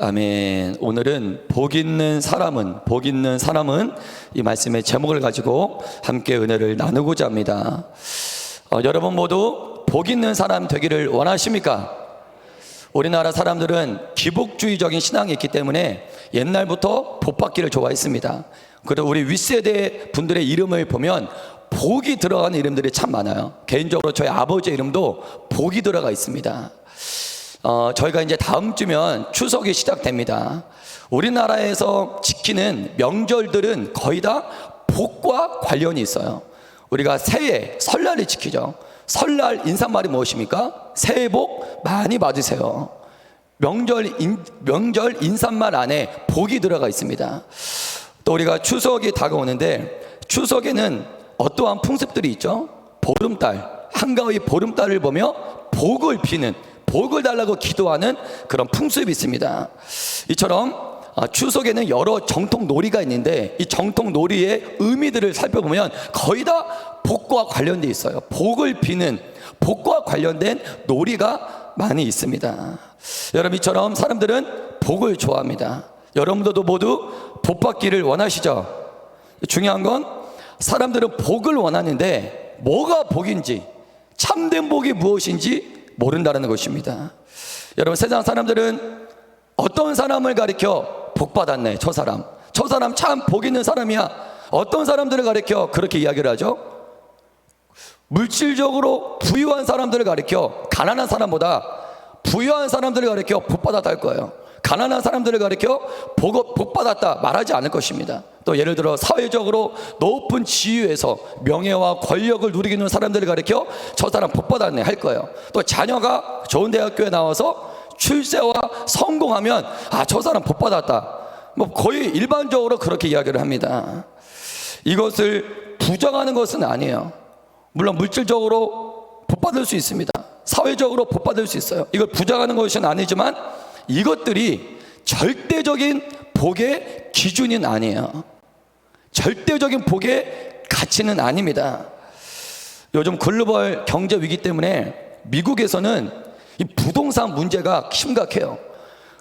아멘. 오늘은 복 있는 사람은 이 말씀의 제목을 가지고 함께 은혜를 나누고자 합니다. 여러분 모두 복 있는 사람 되기를 원하십니까? 우리나라 사람들은 기복주의적인 신앙이 있기 때문에 옛날부터 복 받기를 좋아했습니다. 그리고 우리 윗세대 분들의 이름을 보면 복이 들어가는 이름들이 참 많아요. 개인적으로 저희 아버지의 이름도 복이 들어가 있습니다. 저희가 이제 다음 주면 추석이 시작됩니다. 우리나라에서 지키는 명절들은 거의 다 복과 관련이 있어요. 우리가 새해, 설날을 지키죠. 설날 인사말이 무엇입니까? 새해 복 많이 받으세요. 명절 인사말 안에 복이 들어가 있습니다. 또 우리가 추석이 다가오는데 추석에는 어떠한 풍습들이 있죠? 보름달, 한가위 보름달을 보며 복을 비는, 복을 달라고 기도하는 그런 풍습이 있습니다. 이처럼 추석에는 여러 정통 놀이가 있는데 이 정통 놀이의 의미들을 살펴보면 거의 다 복과 관련되어 있어요. 복을 비는, 복과 관련된 놀이가 많이 있습니다. 여러분, 이처럼 사람들은 복을 좋아합니다. 여러분들도 모두 복 받기를 원하시죠? 중요한 건 사람들은 복을 원하는데 뭐가 복인지, 참된 복이 무엇인지 모른다는 것입니다. 여러분, 세상 사람들은 어떤 사람을 가리켜 복 받았네, 저 사람 참 복 있는 사람이야. 어떤 사람들을 가리켜 그렇게 이야기를 하죠? 물질적으로 부유한 사람들을 가리켜 가난한 사람보다 부유한 사람들을 가리켜 복 받았다 할 거예요. 가난한 사람들을 가리켜 복 받았다 말하지 않을 것입니다. 또 예를 들어 사회적으로 높은 지위에서 명예와 권력을 누리고 있는 사람들을 가리켜 저 사람 복 받았네 할 거예요. 또 자녀가 좋은 대학교에 나와서 출세와 성공하면 저 사람 복 받았다, 거의 일반적으로 그렇게 이야기를 합니다. 이것을 부정하는 것은 아니에요. 물론 물질적으로 복 받을 수 있습니다. 사회적으로 복 받을 수 있어요. 이걸 부정하는 것은 아니지만 이것들이 절대적인 복의 기준은 아니에요. 절대적인 복의 가치는 아닙니다. 요즘 글로벌 경제 위기 때문에 미국에서는 이 부동산 문제가 심각해요.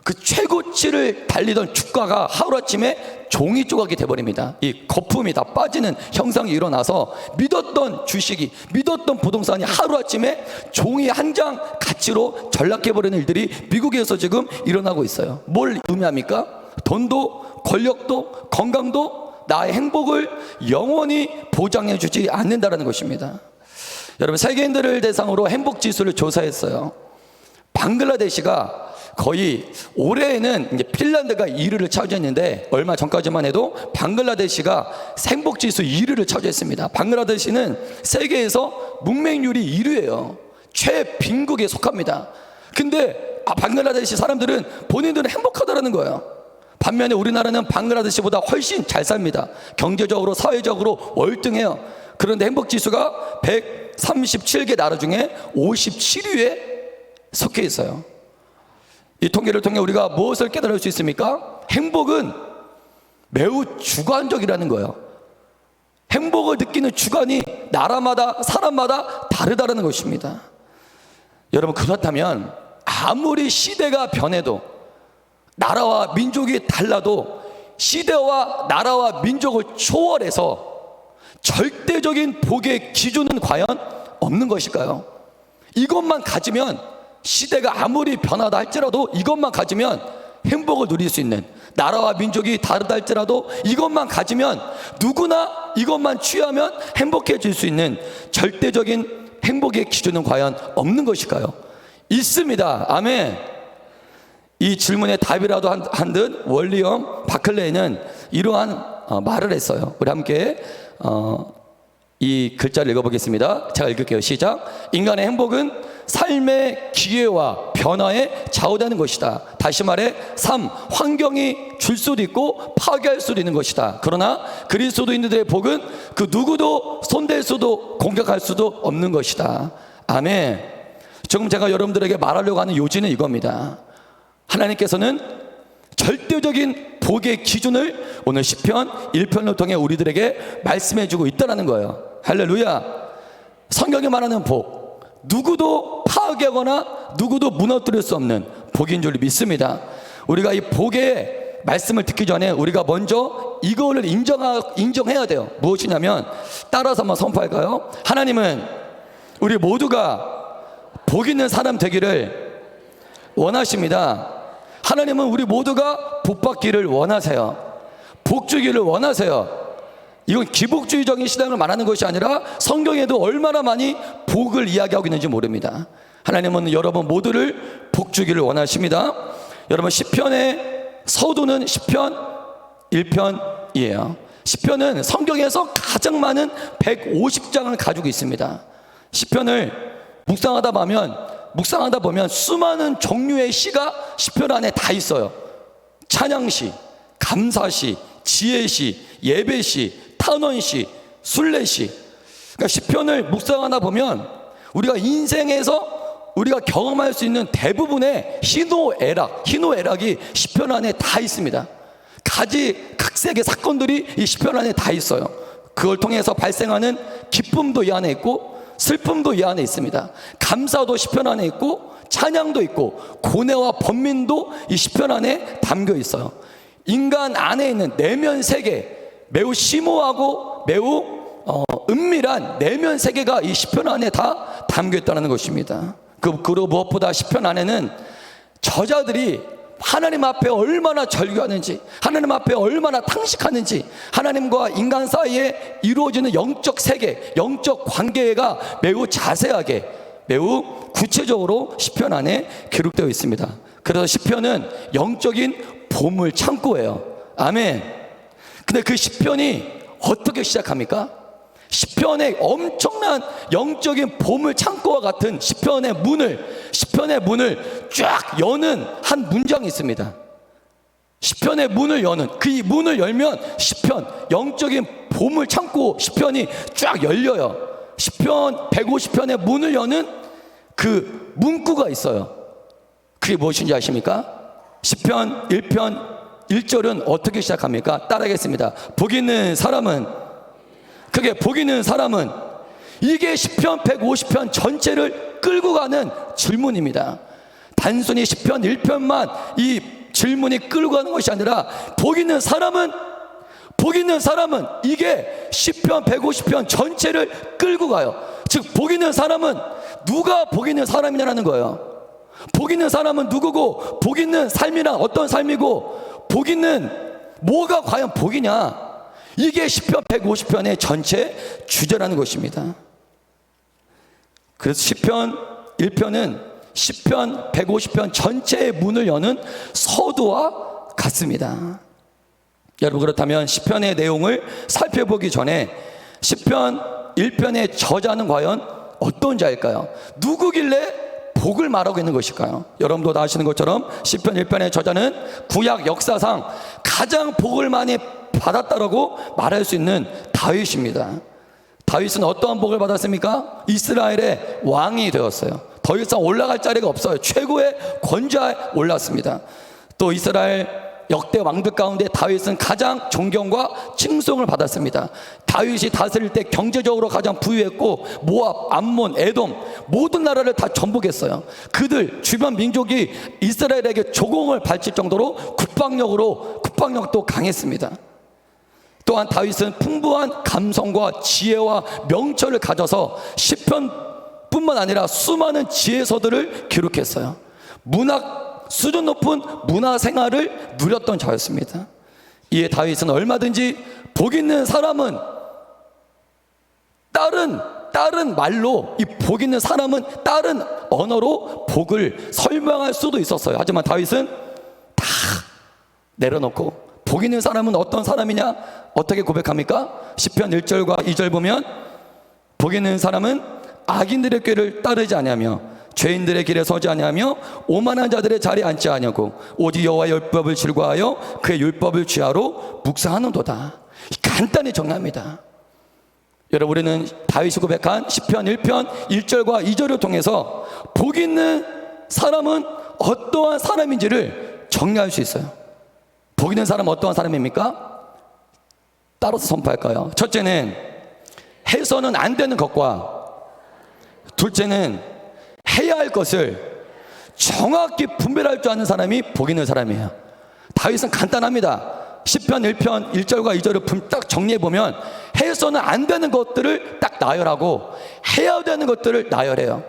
그 최고치를 달리던 주가가 하루아침에 종이 조각이 돼버립니다. 이 거품이 다 빠지는 현상이 일어나서 믿었던 주식이, 믿었던 부동산이 하루아침에 종이 한 장 가치로 전락해버리는 일들이 미국에서 지금 일어나고 있어요. 뭘 의미합니까? 돈도 권력도 건강도 나의 행복을 영원히 보장해주지 않는다는 것입니다. 여러분, 세계인들을 대상으로 행복지수를 조사했어요. 방글라데시가 거의 올해에는 이제 핀란드가 1위를 차지했는데 얼마 전까지만 해도 방글라데시가 행복지수 1위를 차지했습니다. 방글라데시는 세계에서 문맹률이 1위예요. 최빈국에 속합니다. 근데 방글라데시 사람들은 본인들은 행복하다라는 거예요. 반면에 우리나라는 방글라데시보다 훨씬 잘 삽니다. 경제적으로 사회적으로 월등해요. 그런데 행복지수가 137개 나라 중에 57위에 속해 있어요. 이 통계를 통해 우리가 무엇을 깨달을 수 있습니까? 행복은 매우 주관적이라는 거예요. 행복을 느끼는 주관이 나라마다 사람마다 다르다는 것입니다. 여러분, 그렇다면 아무리 시대가 변해도 나라와 민족이 달라도 시대와 나라와 민족을 초월해서 절대적인 복의 기준은 과연 없는 것일까요? 이것만 가지면, 시대가 아무리 변하다 할지라도 이것만 가지면 행복을 누릴 수 있는, 나라와 민족이 다르다 할지라도 이것만 가지면, 누구나 이것만 취하면 행복해질 수 있는 절대적인 행복의 기준은 과연 없는 것일까요? 있습니다. 아멘. 이 질문에 답이라도 한 듯 월리엄 바클레이는 이러한 말을 했어요. 우리 함께 이 글자를 읽어보겠습니다. 제가 읽을게요. 시작. 인간의 행복은 삶의 기회와 변화에 좌우되는 것이다. 다시 말해 3. 환경이 줄 수도 있고 파괴할 수도 있는 것이다. 그러나 그리스도인들의 복은 그 누구도 손댈 수도 공격할 수도 없는 것이다. 아멘. 지금 제가 여러분들에게 말하려고 하는 요지는 이겁니다. 하나님께서는 절대적인 복의 기준을 오늘 시편 1편을 통해 우리들에게 말씀해주고 있다는 거예요. 할렐루야. 성경이 말하는 복, 누구도 파괴하거나 누구도 무너뜨릴 수 없는 복인 줄 믿습니다. 우리가 이 복의 말씀을 듣기 전에 우리가 먼저 이거를 인정해야 돼요. 무엇이냐면, 따라서 한번 선포할까요? 하나님은 우리 모두가 복 있는 사람 되기를 원하십니다. 하나님은 우리 모두가 복 받기를 원하세요. 복 주기를 원하세요. 이건 기복주의적인 신앙을 말하는 것이 아니라 성경에도 얼마나 많이 복을 이야기하고 있는지 모릅니다. 하나님은 여러분 모두를 복 주기를 원하십니다. 여러분, 시편의 서두는 시편 1편이에요. 시편은 성경에서 가장 많은 150장을 가지고 있습니다. 시편을 묵상하다 보면 수많은 종류의 시가 시편 안에 다 있어요. 찬양시, 감사시, 지혜시, 예배시, 탄원시, 순례시. 그러니까 시편을 묵상하다 보면 우리가 인생에서 우리가 경험할 수 있는 대부분의 희노애락이 시편 안에 다 있습니다. 각색의 사건들이 이 시편 안에 다 있어요. 그걸 통해서 발생하는 기쁨도 이 안에 있고 슬픔도 이 안에 있습니다. 감사도 시편 안에 있고 찬양도 있고 고뇌와 번민도 이 시편 안에 담겨 있어요. 인간 안에 있는 내면 세계, 매우 심오하고 매우 은밀한 내면 세계가 이 시편 안에 다 담겨 있다는 것입니다. 그리고 무엇보다 시편 안에는 저자들이 하나님 앞에 얼마나 절규하는지, 하나님 앞에 얼마나 탕식하는지, 하나님과 인간 사이에 이루어지는 영적 세계, 영적 관계가 매우 자세하게, 매우 구체적으로 시편 안에 기록되어 있습니다. 그래서 시편은 영적인 보물 창고예요. 아멘. 근데 그 시편이 어떻게 시작합니까? 시편의 엄청난 영적인 보물 창고와 같은 시편의 문을 쫙 여는 한 문장이 있습니다. 시편의 문을 여는, 그 문을 열면 시편, 영적인 보물 창고 시편이 쫙 열려요. 시편 150편의 문을 여는 그 문구가 있어요. 그게 무엇인지 아십니까? 시편 1편 1절은 어떻게 시작합니까? 따라하겠습니다. 복 있는 사람은, 이게 시편 150편 전체를 끌고 가는 질문입니다. 단순히 시편 1편만 이 질문이 끌고 가는 것이 아니라 복 있는 사람은 이게 시편 150편 전체를 끌고 가요. 즉 복 있는 사람은 누가 복 있는 사람이냐는 거예요. 복 있는 사람은 누구고, 복 있는 삶이란 어떤 삶이고, 복 있는 뭐가 과연 복이냐, 이게 시편 150편의 전체 주제라는 것입니다. 그래서 시편 1편은 시편 150편 전체의 문을 여는 서두와 같습니다. 여러분, 그렇다면 시편의 내용을 살펴보기 전에 시편 1편의 저자는 과연 어떤 자일까요? 누구길래 복을 말하고 있는 것일까요? 여러분도 다 아시는 것처럼 시편 1편의 저자는 구약 역사상 가장 복을 많이 받았다라고 말할 수 있는 다윗입니다. 다윗은 어떠한 복을 받았습니까? 이스라엘의 왕이 되었어요. 더 이상 올라갈 자리가 없어요. 최고의 권좌에 올랐습니다. 또 이스라엘 역대 왕들 가운데 다윗은 가장 존경과 칭송을 받았습니다. 다윗이 다스릴 때 경제적으로 가장 부유했고, 모압, 암몬, 에돔 모든 나라를 다 정복했어요. 그들 주변 민족이 이스라엘에게 조공을 바칠 정도로 국방력도 강했습니다. 또한 다윗은 풍부한 감성과 지혜와 명철을 가져서 시편뿐만 아니라 수많은 지혜서들을 기록했어요. 수준 높은 문화 생활을 누렸던 자였습니다. 이에 다윗은 얼마든지 복 있는 사람은 다른 말로, 이 복 있는 사람은 다른 언어로 복을 설명할 수도 있었어요. 하지만 다윗은 다 내려놓고, 복 있는 사람은 어떤 사람이냐? 어떻게 고백합니까? 시편 1절과 2절 보면, 복 있는 사람은 악인들의 꾀를 따르지 아니하며 죄인들의 길에 서지 아니하며 오만한 자들의 자리에 앉지 아니하고 오직 여호와의 율법을 즐거워하여 그의 율법을 주야로 묵상하는도다. 간단히 정리합니다. 여러분, 우리는 다윗이 고백한 시편 1편 1절과 2절을 통해서 복 있는 사람은 어떠한 사람인지를 정리할 수 있어요. 복 있는 사람은 어떠한 사람입니까? 따라서 선포할까요? 첫째는 해서는 안 되는 것과, 둘째는 해야 할 것을 정확히 분별할 줄 아는 사람이 복 있는 사람이에요. 다윗은 간단합니다. 시편 1편 1절과 2절을 딱 정리해보면 해서는 안 되는 것들을 딱 나열하고 해야 되는 것들을 나열해요.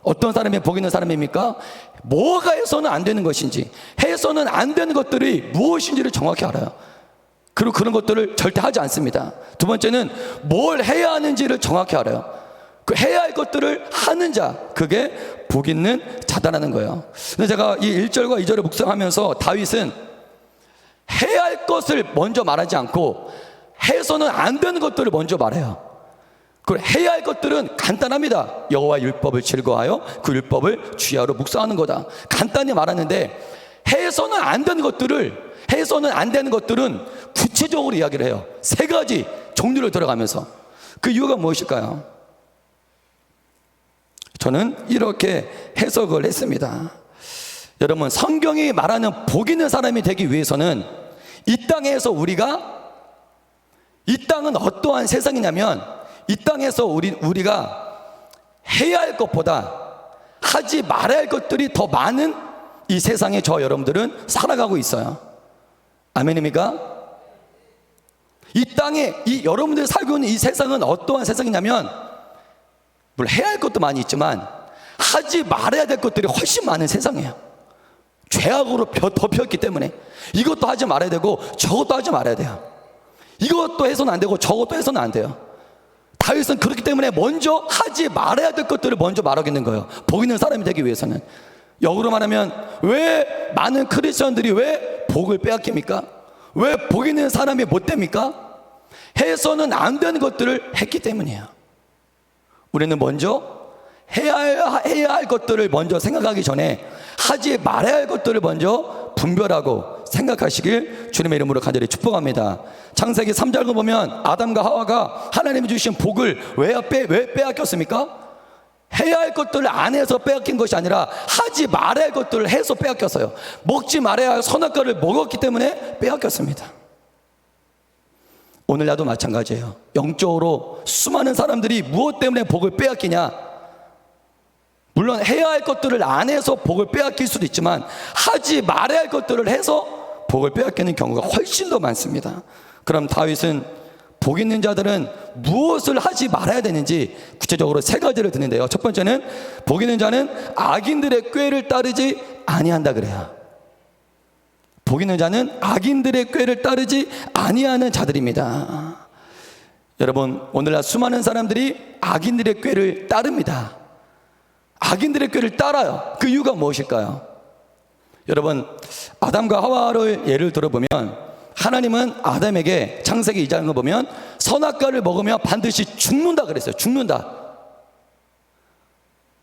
어떤 사람이 복 있는 사람입니까? 뭐가 해서는 안 되는 것인지, 해서는 안 되는 것들이 무엇인지를 정확히 알아요. 그리고 그런 것들을 절대 하지 않습니다. 두 번째는 뭘 해야 하는지를 정확히 알아요. 그 해야 할 것들을 하는 자, 그게 복 있는 자다라는 거예요. 근데 제가 이 1절과 2절을 묵상하면서 다윗은 해야 할 것을 먼저 말하지 않고 해서는 안 되는 것들을 먼저 말해요. 그 해야 할 것들은 간단합니다. 여호와 율법을 즐거워하여 그 율법을 주야로 묵상하는 거다. 간단히 말하는데 해서는 안 되는 것들은 구체적으로 이야기를 해요. 세 가지 종류를 들어가면서. 그 이유가 무엇일까요? 저는 이렇게 해석을 했습니다. 여러분, 성경이 말하는 복 있는 사람이 되기 위해서는 이 땅에서 이 땅은 어떠한 세상이냐면 이 땅에서 우리가 해야 할 것보다 하지 말아야 할 것들이 더 많은 이 세상에 저 여러분들은 살아가고 있어요. 아멘입니까? 이 땅에 여러분들이 살고 있는 이 세상은 어떠한 세상이냐면 물론 해야 할 것도 많이 있지만 하지 말아야 될 것들이 훨씬 많은 세상이에요. 죄악으로 덮였기 때문에 이것도 하지 말아야 되고 저것도 하지 말아야 돼요. 이것도 해서는 안 되고 저것도 해서는 안 돼요. 다윗은 그렇기 때문에 먼저 하지 말아야 될 것들을 먼저 말하겠는 거예요. 복 있는 사람이 되기 위해서는. 역으로 말하면 왜 많은 크리스천들이 왜 복을 빼앗깁니까? 왜 복 있는 사람이 못 됩니까? 해서는 안 되는 것들을 했기 때문이에요. 우리는 먼저 해야 할 것들을 먼저 생각하기 전에 하지 말아야 할 것들을 먼저 분별하고 생각하시길 주님의 이름으로 간절히 축복합니다. 창세기 3장을 보면 아담과 하와가 하나님이 주신 복을 왜 빼앗겼습니까? 해야 할 것들을 안 해서 빼앗긴 것이 아니라 하지 말아야 할 것들을 해서 빼앗겼어요. 먹지 말아야 할 선악과를 먹었기 때문에 빼앗겼습니다. 오늘 나도 마찬가지예요. 영적으로 수많은 사람들이 무엇 때문에 복을 빼앗기냐? 물론 해야 할 것들을 안 해서 복을 빼앗길 수도 있지만 하지 말아야 할 것들을 해서 복을 빼앗기는 경우가 훨씬 더 많습니다. 그럼 다윗은 복 있는 자들은 무엇을 하지 말아야 되는지 구체적으로 세 가지를 드는데요. 첫 번째는 복 있는 자는 악인들의 꾀를 따르지 아니한다 그래요. 복 있는 자는 악인들의 꾀를 따르지 아니하는 자들입니다. 여러분, 오늘날 수많은 사람들이 악인들의 꾀를 따릅니다. 악인들의 꾀를 따라요. 그 이유가 무엇일까요? 여러분, 아담과 하와를 예를 들어보면 하나님은 아담에게 창세기 2장을 보면 선악과를 먹으면 반드시 죽는다 그랬어요. 죽는다.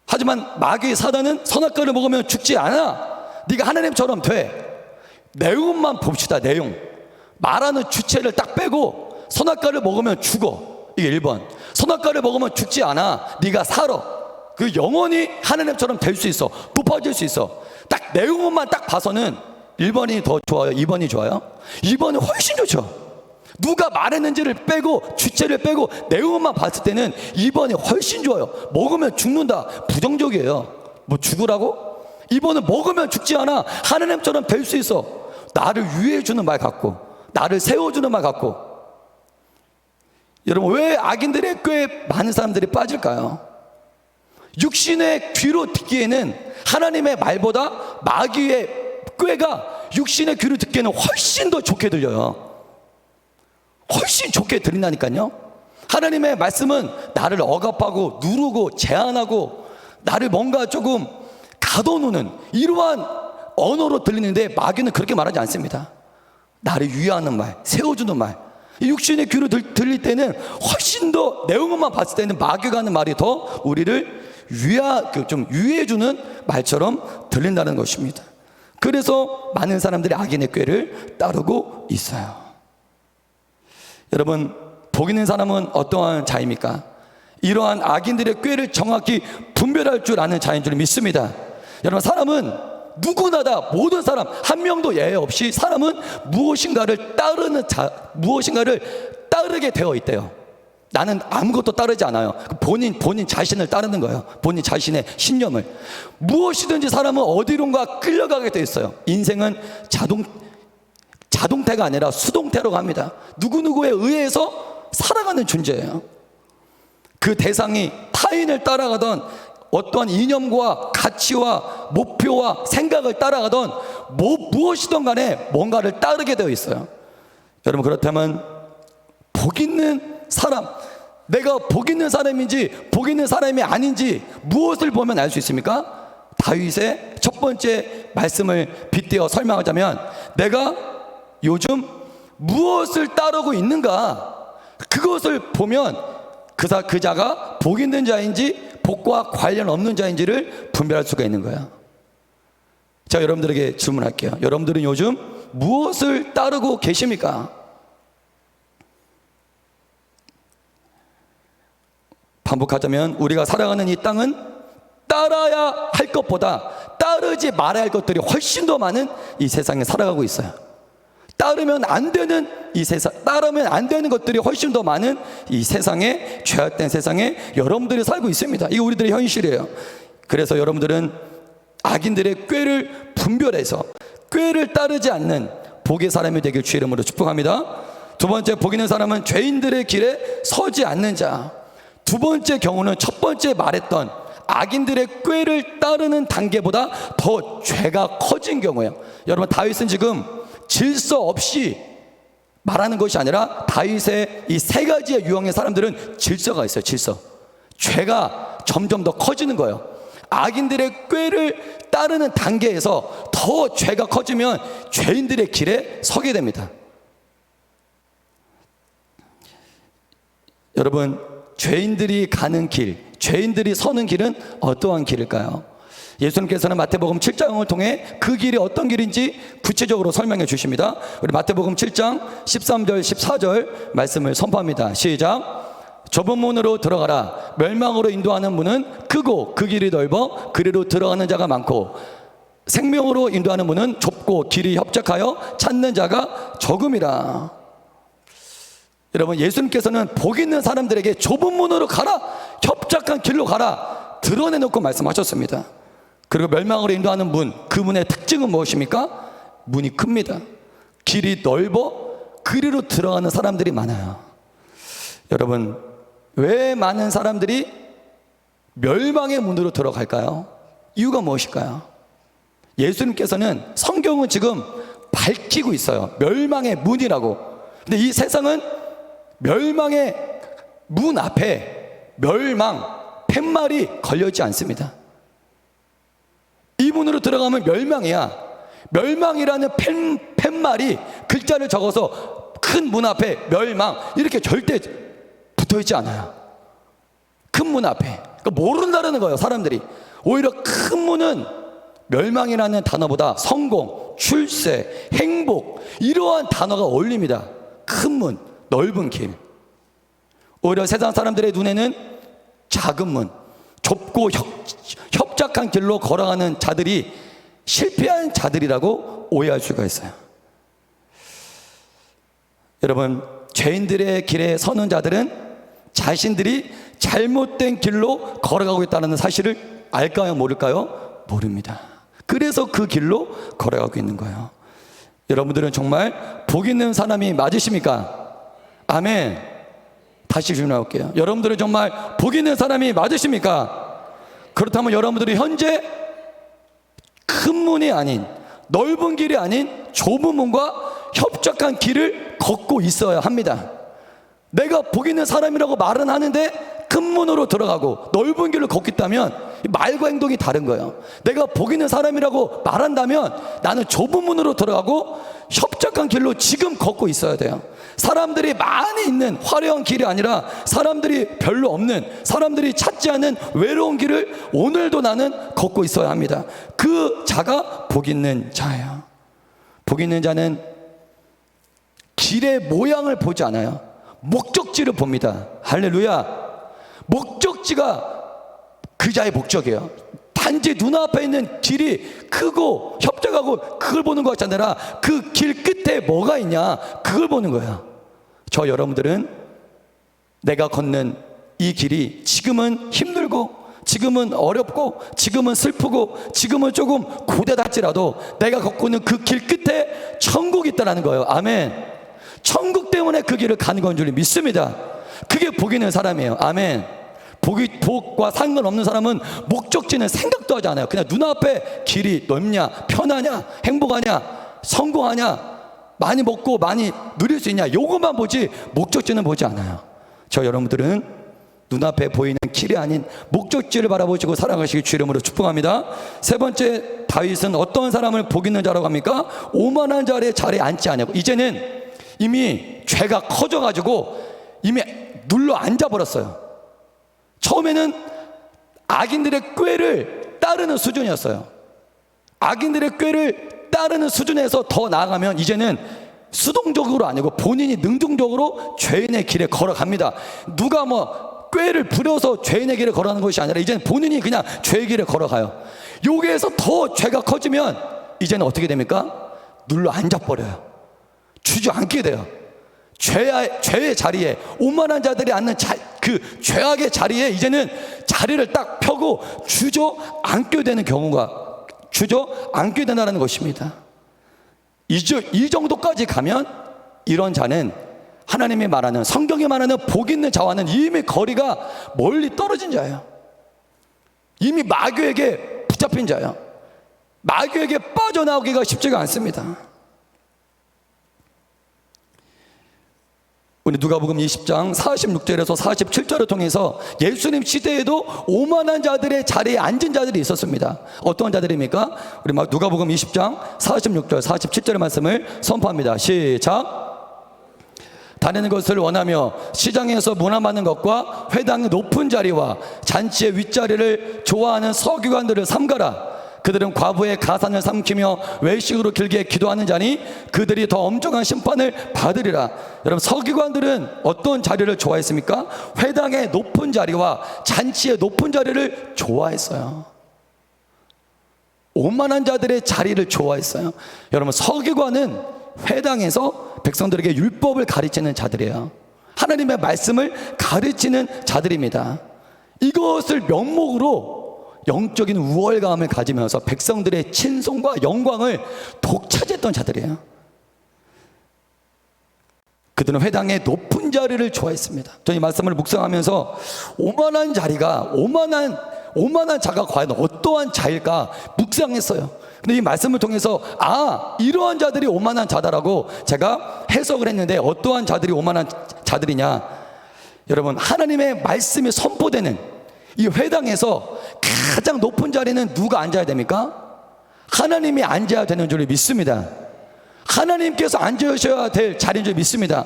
하지만 마귀 사단은 선악과를 먹으면 죽지 않아. 네가 하나님처럼 돼. 내용만 봅시다. 내용. 말하는 주체를 딱 빼고 선악과를 먹으면 죽어. 이게 1번. 선악과를 먹으면 죽지 않아. 네가 살아. 그 영원히 하나님처럼 될 수 있어. 높아질 수 있어. 딱 내용만 딱 봐서는 1번이 더 좋아요? 2번이 좋아요? 2번이 훨씬 좋죠. 누가 말했는지를 빼고 주체를 빼고 내용만 봤을 때는 2번이 훨씬 좋아요. 먹으면 죽는다. 부정적이에요. 뭐 죽으라고? 2번은 먹으면 죽지 않아. 하나님처럼 될 수 있어. 나를 위해주는 말 같고 나를 세워주는 말 같고. 여러분, 왜 악인들의 꾀에 많은 사람들이 빠질까요? 육신의 귀로 듣기에는 하나님의 말보다 마귀의 꾀가 육신의 귀로 듣기에는 훨씬 더 좋게 들려요. 훨씬 좋게 들린다니까요. 하나님의 말씀은 나를 억압하고 누르고 제한하고 나를 뭔가 조금 가둬놓는 이러한 언어로 들리는데 마귀는 그렇게 말하지 않습니다. 나를 위하는 말, 세워주는 말. 육신의 귀로 들릴 때는 훨씬 더 내용만 봤을 때는 마귀가 하는 말이 더 우리를 좀 유해주는 말처럼 들린다는 것입니다. 그래서 많은 사람들이 악인의 꾀를 따르고 있어요. 여러분, 복 있는 사람은 어떠한 자입니까? 이러한 악인들의 꾀를 정확히 분별할 줄 아는 자인 줄 믿습니다. 여러분, 사람은 누구나 다 모든 사람 한 명도 예외 없이 사람은 무엇인가를 따르게 되어 있대요. 나는 아무것도 따르지 않아요. 본인 자신을 따르는 거예요. 본인 자신의 신념을. 무엇이든지 사람은 어디론가 끌려가게 돼 있어요. 인생은 자동태가 아니라 수동태로 갑니다. 누구누구에 의해서 살아가는 존재예요. 그 대상이 타인을 따라가던 어떠한 이념과 가치와 목표와 생각을 따라가던 무엇이든 간에 뭔가를 따르게 되어 있어요. 여러분, 그렇다면 복 있는 사람, 내가 복 있는 사람인지 복 있는 사람이 아닌지 무엇을 보면 알 수 있습니까? 다윗의 첫 번째 말씀을 빗대어 설명하자면, 내가 요즘 무엇을 따르고 있는가, 그것을 보면 그 자가 복 있는 자인지 복과 관련 없는 자인지를 분별할 수가 있는 거야. 자, 여러분들에게 질문할게요. 여러분들은 요즘 무엇을 따르고 계십니까? 반복하자면, 우리가 살아가는 이 땅은 따라야 할 것보다 따르지 말아야 할 것들이 훨씬 더 많은 이 세상에 살아가고 있어요. 따르면 안 되는 이 세상, 따르면 안 되는 것들이 훨씬 더 많은 이 세상에, 죄악된 세상에 여러분들이 살고 있습니다. 이게 우리들의 현실이에요. 그래서 여러분들은 악인들의 꾀를 분별해서 꾀를 따르지 않는 복의 사람이 되길 주의 이름으로 축복합니다. 두 번째, 복 있는 사람은 죄인들의 길에 서지 않는 자. 두 번째 경우는 첫 번째 말했던 악인들의 꾀를 따르는 단계보다 더 죄가 커진 경우예요. 여러분, 다윗은 지금 질서 없이 말하는 것이 아니라, 다윗의 이 세 가지의 유형의 사람들은 질서가 있어요. 질서. 죄가 점점 더 커지는 거예요. 악인들의 꾀를 따르는 단계에서 더 죄가 커지면 죄인들의 길에 서게 됩니다. 여러분, 죄인들이 가는 길, 죄인들이 서는 길은 어떠한 길일까요? 예수님께서는 마태복음 7장을 통해 그 길이 어떤 길인지 구체적으로 설명해 주십니다. 우리 마태복음 7장 13절 14절 말씀을 선포합니다. 시작. 좁은 문으로 들어가라. 멸망으로 인도하는 문은 크고 그 길이 넓어 그리로 들어가는 자가 많고, 생명으로 인도하는 문은 좁고 길이 협착하여 찾는 자가 적음이라. 여러분, 예수님께서는 복 있는 사람들에게 좁은 문으로 가라, 협착한 길로 가라 드러내놓고 말씀하셨습니다. 그리고 멸망으로 인도하는 문, 그 문의 특징은 무엇입니까? 문이 큽니다. 길이 넓어 그리로 들어가는 사람들이 많아요. 여러분, 왜 많은 사람들이 멸망의 문으로 들어갈까요? 이유가 무엇일까요? 예수님께서는, 성경은 지금 밝히고 있어요. 멸망의 문이라고. 근데 이 세상은 멸망의 문 앞에 멸망, 팻말이 걸려있지 않습니다. 이 문으로 들어가면 멸망이야. 멸망이라는 팻말이 글자를 적어서 큰 문 앞에 멸망 이렇게 절대 붙어있지 않아요. 큰 문 앞에. 그러니까 모른다는 거예요, 사람들이. 오히려 큰 문은 멸망이라는 단어보다 성공, 출세, 행복, 이러한 단어가 어울립니다. 큰 문, 넓은 길. 오히려 세상 사람들의 눈에는 작은 문, 좁고 협착한 길로 걸어가는 자들이 실패한 자들이라고 오해할 수가 있어요. 여러분, 죄인들의 길에 서는 자들은 자신들이 잘못된 길로 걸어가고 있다는 사실을 알까요, 모를까요? 모릅니다. 그래서 그 길로 걸어가고 있는 거예요. 여러분들은 정말 복 있는 사람이 맞으십니까? 아멘. 다시 질문해볼게요. 여러분들은 정말 복 있는 사람이 맞으십니까? 그렇다면 여러분들이 현재 큰 문이 아닌, 넓은 길이 아닌 좁은 문과 협착한 길을 걷고 있어야 합니다. 내가 복 있는 사람이라고 말은 하는데 큰 문으로 들어가고 넓은 길을 걷고 있다면 말과 행동이 다른 거예요. 내가 복 있는 사람이라고 말한다면 나는 좁은 문으로 들어가고 협착한 길로 지금 걷고 있어야 돼요. 사람들이 많이 있는 화려한 길이 아니라 사람들이 별로 없는, 사람들이 찾지 않은 외로운 길을 오늘도 나는 걷고 있어야 합니다. 그 자가 복 있는 자예요. 복 있는 자는 길의 모양을 보지 않아요. 목적지를 봅니다. 할렐루야. 목적지가 그 자의 목적이에요. 단지 눈앞에 있는 길이 크고 협착하고 그걸 보는 것이 아니라 그 길 끝에 뭐가 있냐, 그걸 보는 거야. 저 여러분들은 내가 걷는 이 길이 지금은 힘들고, 지금은 어렵고, 지금은 슬프고, 지금은 조금 고되달지라도 내가 걷고 있는 그 길 끝에 천국이 있다는 거예요. 아멘. 천국 때문에 그 길을 가는 건 줄 믿습니다. 그게 복 있는 사람이에요. 아멘. 복과 상관없는 사람은 목적지는 생각도 하지 않아요. 그냥 눈앞에 길이 넓냐, 편하냐, 행복하냐, 성공하냐, 많이 먹고 많이 누릴 수 있냐, 요것만 보지 목적지는 보지 않아요. 저 여러분들은 눈앞에 보이는 길이 아닌 목적지를 바라보시고 살아가시기 주 이름으로 축복합니다. 세 번째, 다윗은 어떤 사람을 복 있는 자라고 합니까? 오만한 자의 자리에 앉지 않냐고. 이제는 이미 죄가 커져가지고 이미 눌러 앉아버렸어요. 처음에는 악인들의 꾀를 따르는 수준이었어요. 악인들의 꾀를 따르는 수준에서 더 나아가면 이제는 수동적으로 아니고 본인이 능동적으로 죄인의 길에 걸어갑니다. 누가 뭐 꾀를 부려서 죄인의 길에 걸어가는 것이 아니라 이제는 본인이 그냥 죄의 길에 걸어가요. 여기에서 더 죄가 커지면 이제는 어떻게 됩니까? 눌러 앉아버려요. 주저앉게 돼요. 죄의 자리에, 오만한 자들이 앉는 그 죄악의 자리에 이제는 자리를 딱 펴고 주저앉게 되는 경우가, 주저앉게 된다는 것입니다. 이 정도까지 가면 이런 자는 하나님이 말하는, 성경이 말하는 복 있는 자와는 이미 거리가 멀리 떨어진 자예요. 이미 마귀에게 붙잡힌 자예요. 마귀에게 빠져나오기가 쉽지가 않습니다. 우리 누가복음 20장 46절에서 47절을 통해서 예수님 시대에도 오만한 자들의 자리에 앉은 자들이 있었습니다. 어떤 자들입니까? 우리 누가복음 20장 46절 47절의 말씀을 선포합니다. 시작. 다니는 것을 원하며 시장에서 문화받는 것과 회당의 높은 자리와 잔치의 윗자리를 좋아하는 서기관들을 삼가라. 그들은 과부의 가산을 삼키며 외식으로 길게 기도하는 자니 그들이 더 엄정한 심판을 받으리라. 여러분, 서기관들은 어떤 자리를 좋아했습니까? 회당의 높은 자리와 잔치의 높은 자리를 좋아했어요. 오만한 자들의 자리를 좋아했어요. 여러분, 서기관은 회당에서 백성들에게 율법을 가르치는 자들이에요. 하나님의 말씀을 가르치는 자들입니다. 이것을 명목으로 영적인 우월감을 가지면서 백성들의 친송과 영광을 독차지했던 자들이에요. 그들은 회당의 높은 자리를 좋아했습니다. 저는 이 말씀을 묵상하면서 오만한 자리가, 오만한 자가 과연 어떠한 자일까 묵상했어요. 근데 이 말씀을 통해서 이러한 자들이 오만한 자다라고 제가 해석을 했는데, 어떠한 자들이 오만한 자들이냐? 여러분, 하나님의 말씀이 선포되는 이 회당에서 가장 높은 자리는 누가 앉아야 됩니까? 하나님이 앉아야 되는 줄 믿습니다. 하나님께서 앉으셔야 될 자리인 줄 믿습니다.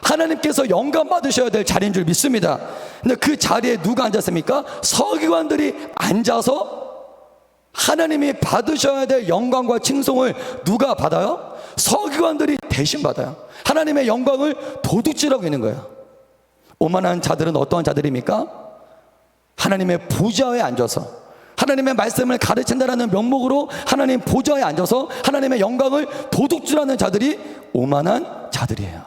하나님께서 영감 받으셔야 될 자리인 줄 믿습니다. 근데 그 자리에 누가 앉았습니까? 서기관들이 앉아서 하나님이 받으셔야 될 영광과 칭송을 누가 받아요? 서기관들이 대신 받아요. 하나님의 영광을 도둑질하고 있는 거예요. 오만한 자들은 어떠한 자들입니까? 하나님의 보좌에 앉아서 하나님의 말씀을 가르친다라는 명목으로 하나님 보좌에 앉아서 하나님의 영광을 도둑질하는 자들이 오만한 자들이에요.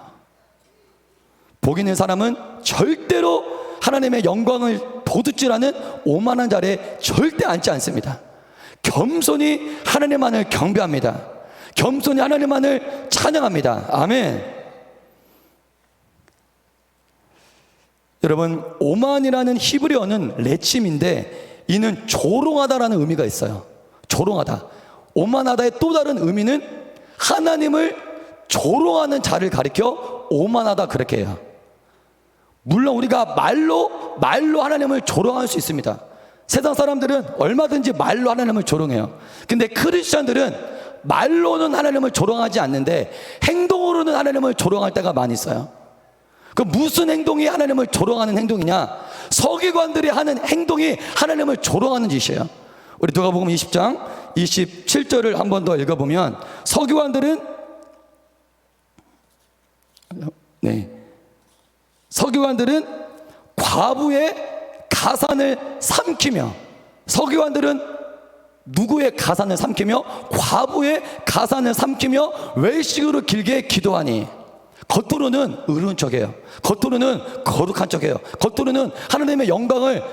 복 있는 사람은 절대로 하나님의 영광을 도둑질하는 오만한 자리에 절대 앉지 않습니다. 겸손히 하나님만을 경배합니다. 겸손히 하나님만을 찬양합니다. 아멘. 여러분, 오만이라는 히브리어는 레침인데 이는 조롱하다라는 의미가 있어요. 조롱하다. 오만하다의 또 다른 의미는 하나님을 조롱하는 자를 가리켜 오만하다 그렇게 해요. 물론 우리가 말로 하나님을 조롱할 수 있습니다. 세상 사람들은 얼마든지 말로 하나님을 조롱해요. 근데 크리스천들은 말로는 하나님을 조롱하지 않는데 행동으로는 하나님을 조롱할 때가 많이 있어요. 그 무슨 행동이 하나님을 조롱하는 행동이냐? 서기관들이 하는 행동이 하나님을 조롱하는 짓이에요. 우리 누가복음 20장 27절을 한 번 더 읽어보면 서기관들은 과부의 가산을 삼키며, 서기관들은 누구의 가산을 삼키며? 과부의 가산을 삼키며 외식으로 길게 기도하니. 겉으로는 의로운 척해요. 겉으로는 거룩한 척해요. 겉으로는 하나님의 영광을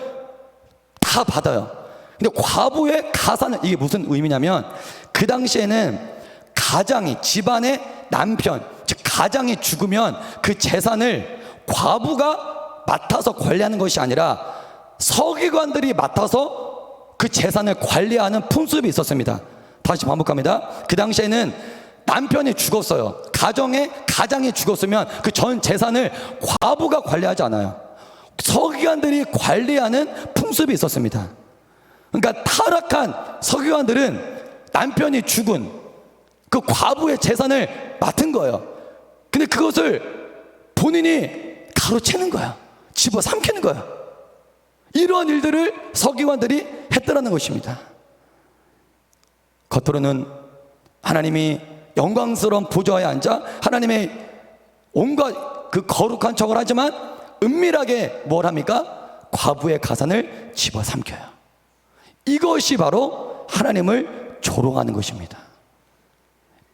다 받아요. 근데 과부의 가사는, 이게 무슨 의미냐면, 그 당시에는 가장이, 집안의 남편, 즉 가장이 죽으면 그 재산을 과부가 맡아서 관리하는 것이 아니라 서기관들이 맡아서 그 재산을 관리하는 풍습이 있었습니다. 다시 반복합니다. 그 당시에는 남편이 죽었어요. 가장이 죽었으면 그 전 재산을 과부가 관리하지 않아요. 서기관들이 관리하는 풍습이 있었습니다. 그러니까 타락한 서기관들은 남편이 죽은 그 과부의 재산을 맡은 거예요. 근데 그것을 본인이 가로채는 거야. 집어삼키는 거야. 이러한 일들을 서기관들이 했더라는 것입니다. 겉으로는 하나님이 영광스러운 보좌에 앉아 하나님의 온갖 그 거룩한 척을 하지만 은밀하게 뭘 합니까? 과부의 가산을 집어삼켜요. 이것이 바로 하나님을 조롱하는 것입니다.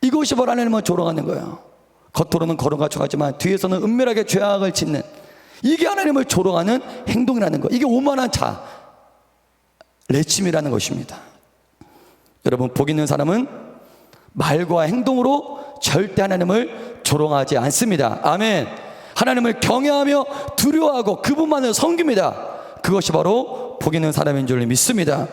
이것이 바로 하나님을 조롱하는 거예요. 겉으로는 거룩한 척하지만 뒤에서는 은밀하게 죄악을 짓는, 이게 하나님을 조롱하는 행동이라는 거. 이게 오만한 레침이라는 것입니다. 여러분, 복 있는 사람은 말과 행동으로 절대 하나님을 조롱하지 않습니다. 아멘. 하나님을 경외하며 두려워하고 그분만을 섬깁니다. 그것이 바로 복 있는 사람인 줄 믿습니다.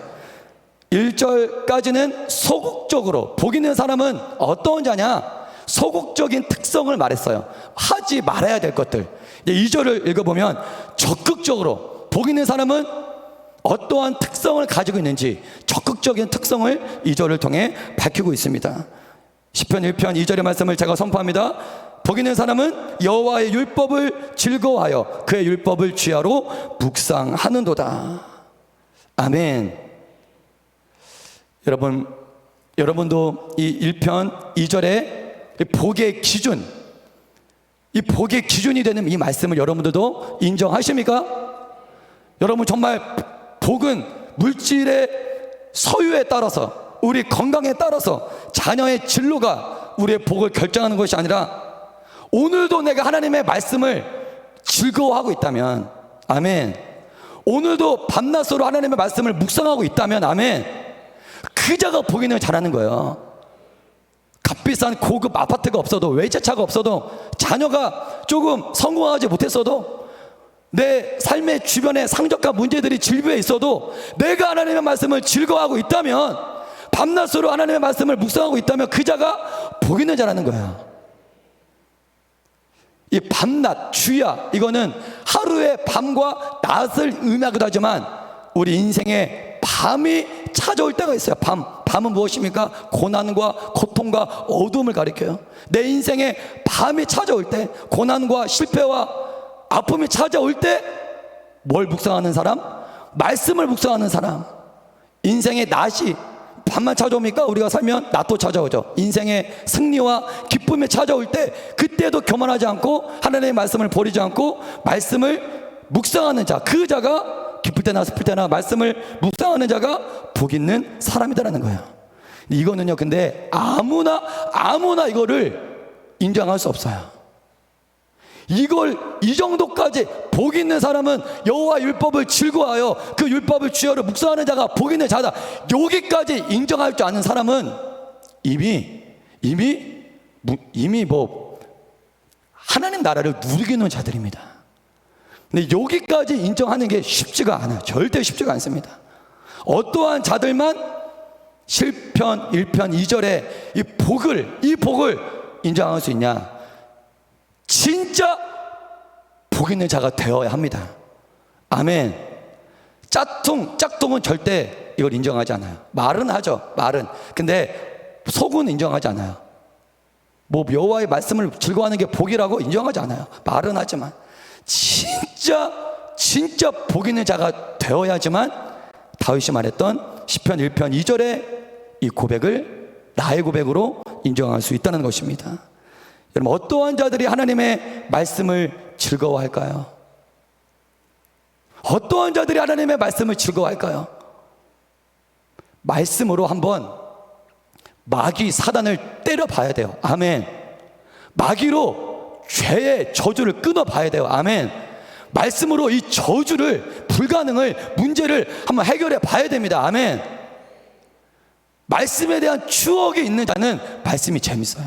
1절까지는 소극적으로, 복 있는 사람은 어떤 자냐? 소극적인 특성을 말했어요. 하지 말아야 될 것들. 2절을 읽어보면 적극적으로, 복 있는 사람은 어떠한 특성을 가지고 있는지 적극적인 특성을 2절을 통해 밝히고 있습니다. 시편 1편 2절의 말씀을 제가 선포합니다. 복 있는 사람은 여호와의 율법을 즐거워하여 그의 율법을 주야로 묵상하는도다. 아멘. 여러분도 이 1편 2절의 복의 기준, 이 복의 기준이 되는 이 말씀을 여러분들도 인정하십니까? 여러분, 정말 복은 물질의 소유에 따라서, 우리 건강에 따라서, 자녀의 진로가 우리의 복을 결정하는 것이 아니라, 오늘도 내가 하나님의 말씀을 즐거워하고 있다면, 아멘. 오늘도 밤낮으로 하나님의 말씀을 묵상하고 있다면, 아멘. 그 자가 복 있는 자라는 거예요. 값비싼 고급 아파트가 없어도, 외제차가 없어도, 자녀가 조금 성공하지 못했어도, 내 삶의 주변에 상적과 문제들이 질비해 있어도 내가 하나님의 말씀을 즐거워하고 있다면, 밤낮으로 하나님의 말씀을 묵상하고 있다면 그 자가 복 있는 자라는 거야. 이 밤낮, 주야, 이거는 하루의 밤과 낮을 의미하기도 하지만 우리 인생에 밤이 찾아올 때가 있어요. 밤은 무엇입니까? 고난과 고통과 어둠을 가리켜요. 내 인생에 밤이 찾아올 때, 고난과 실패와 아픔이 찾아올 때 뭘 묵상하는 사람? 말씀을 묵상하는 사람. 인생의 낮이 밤만 찾아옵니까? 우리가 살면 낮도 찾아오죠. 인생의 승리와 기쁨이 찾아올 때 그때도 교만하지 않고 하나님의 말씀을 버리지 않고 말씀을 묵상하는 자, 그 자가 기쁠 때나 슬플 때나 말씀을 묵상하는 자가 복 있는 사람이다라는 거예요. 이거는요, 근데 아무나 이거를 인정할 수 없어요. 이 정도까지 복 있는 사람은 여호와 율법을 즐거워하여 그 율법을 주야로 묵상하는 자가 복 있는 자다, 여기까지 인정할 줄 아는 사람은 이미 하나님 나라를 누리는 자들입니다. 근데 여기까지 인정하는 게 쉽지가 않아요. 절대 쉽지가 않습니다. 어떠한 자들만 시편 1편 2절에 이 복을 인정할 수 있냐? 진짜 복 있는 자가 되어야 합니다. 아멘. 짝퉁은 절대 이걸 인정하지 않아요. 말은 하죠. 근데 속은 인정하지 않아요. 여호와의 말씀을 즐거워하는 게 복이라고 인정하지 않아요. 말은 하지만 진짜 복 있는 자가 되어야지만 다윗이 말했던 시편 1편 2절의 이 고백을 나의 고백으로 인정할 수 있다는 것입니다. 여러분, 어떠한 자들이 하나님의 말씀을 즐거워할까요? 어떠한 자들이 하나님의 말씀을 즐거워할까요? 말씀으로 한번 마귀 사단을 때려봐야 돼요. 아멘. 마귀로 죄의 저주를 끊어봐야 돼요. 아멘. 말씀으로 이 저주를, 불가능을, 문제를 한번 해결해 봐야 됩니다. 아멘. 말씀에 대한 추억이 있는 자는 말씀이 재밌어요.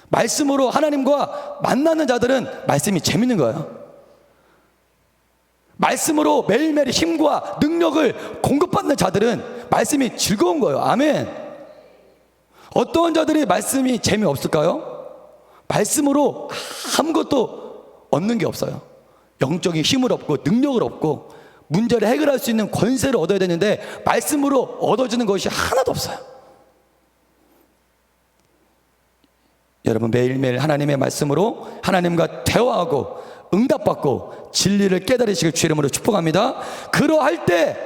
말씀으로 하나님과 만나는 자들은 말씀이 재밌는 거예요. 말씀으로 매일매일 힘과 능력을 공급받는 자들은 말씀이 즐거운 거예요. 아멘. 어떤 자들이 말씀이 재미없을까요? 말씀으로 아무것도 얻는 게 없어요. 영적인 힘을 얻고 능력을 얻고 문제를 해결할 수 있는 권세를 얻어야 되는데 말씀으로 얻어지는 것이 하나도 없어요. 여러분, 매일매일 하나님의 말씀으로 하나님과 대화하고 응답받고 진리를 깨달으시길 주 이름으로 축복합니다. 그러할 때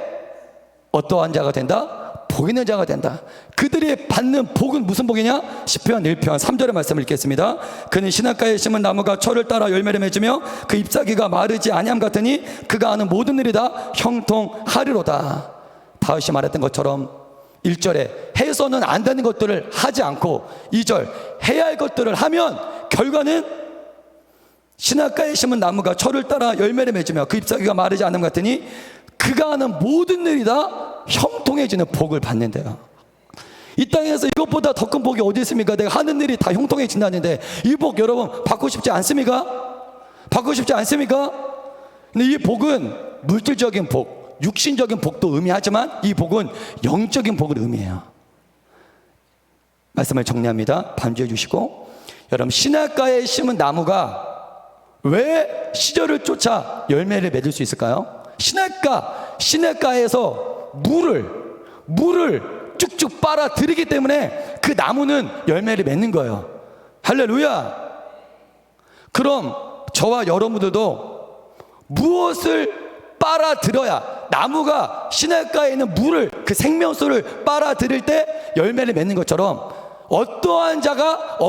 어떠한 자가 된다? 복 있는 자가 된다. 그들이 받는 복은 무슨 복이냐? 시편 1편 3절의 말씀을 읽겠습니다. 그는 시냇가에 심은 나무가 철을 따라 열매를 맺으며 그 잎사귀가 마르지 아니함 같으니 그가 하는 모든 일이 다 형통하리로다. 다윗이 말했던 것처럼 1절에 해서는 안 되는 것들을 하지 않고 2절 해야 할 것들을 하면 결과는 시냇가에 심은 나무가 철을 따라 열매를 맺으며 그 잎사귀가 마르지 않음 같으니 그가 하는 모든 일이 다 형통해지는 복을 받는데요. 이 땅에서 이것보다 더 큰 복이 어디 있습니까? 내가 하는 일이 다 형통해진다는데 이 복 여러분 받고 싶지 않습니까? 받고 싶지 않습니까? 근데 이 복은 물질적인 복, 육신적인 복도 의미하지만 이 복은 영적인 복을 의미해요. 말씀을 정리합니다. 반주해 주시고, 여러분, 시냇가에 심은 나무가 왜 시절을 쫓아 열매를 맺을 수 있을까요? 시냇가에서 물을 쭉쭉 빨아들이기 때문에 그 나무는 열매를 맺는 거예요. 할렐루야. 그럼 저와 여러분들도 무엇을 빨아들여야, 나무가 시냇가에 있는 물을, 그 생명수를 빨아들일 때 열매를 맺는 것처럼 어떠한 자가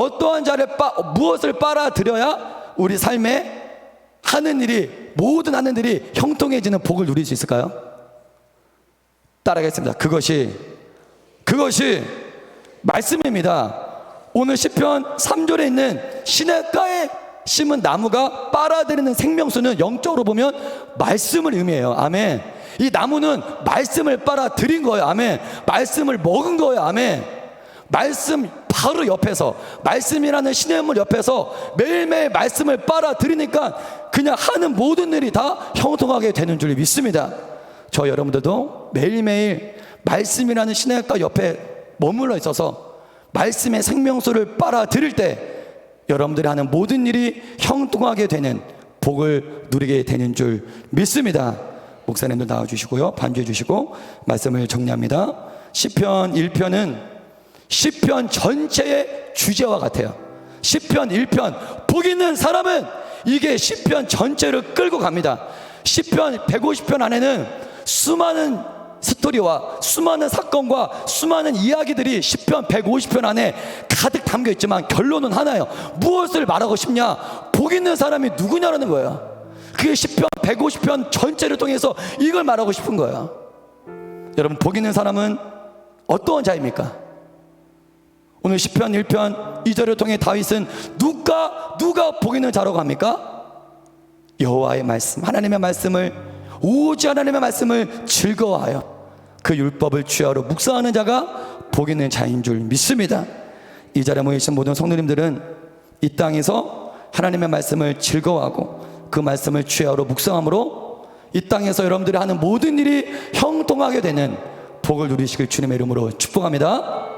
무엇을 빨아들여야 우리 삶에 모든 하는 일이 형통해지는 복을 누릴 수 있을까요? 따라하겠습니다. 그것이 말씀입니다. 오늘 시편 3절에 있는 시냇가에 심은 나무가 빨아들이는 생명수는 영적으로 보면 말씀을 의미해요. 아멘. 이 나무는 말씀을 빨아들인 거예요. 아멘. 말씀을 먹은 거예요. 아멘. 말씀 바로 옆에서, 말씀이라는 시냇물 옆에서 매일매일 말씀을 빨아들이니까 그냥 하는 모든 일이 다 형통하게 되는 줄 믿습니다. 저 여러분들도 매일매일 말씀이라는 시냇가 옆에 머물러 있어서 말씀의 생명수를 빨아들일 때 여러분들이 하는 모든 일이 형통하게 되는 복을 누리게 되는 줄 믿습니다. 목사님들 나와주시고요, 반주해 주시고 말씀을 정리합니다. 시편 1편은 시편 전체의 주제와 같아요. 시편 1편, 복 있는 사람은 이게 시편 전체를 끌고 갑니다. 시편 150편 안에는 수많은 스토리와 수많은 사건과 수많은 이야기들이 시편 150편 안에 가득 담겨 있지만 결론은 하나예요. 무엇을 말하고 싶냐? 복 있는 사람이 누구냐라는 거예요. 그게 시편 150편 전체를 통해서 이걸 말하고 싶은 거예요. 여러분, 복 있는 사람은 어떠한 자입니까? 오늘 시편 1편 2절을 통해 다윗은 누가 복 있는 자라고 합니까? 여호와의 말씀, 하나님의 말씀을, 오직 하나님의 말씀을 즐거워하여 그 율법을 취하러 묵상하는 자가 복 있는 자인 줄 믿습니다. 이 자리에 모이신 모든 성도님들은 이 땅에서 하나님의 말씀을 즐거워하고 그 말씀을 취하러 묵상함으로 이 땅에서 여러분들이 하는 모든 일이 형통하게 되는 복을 누리시길 주님의 이름으로 축복합니다.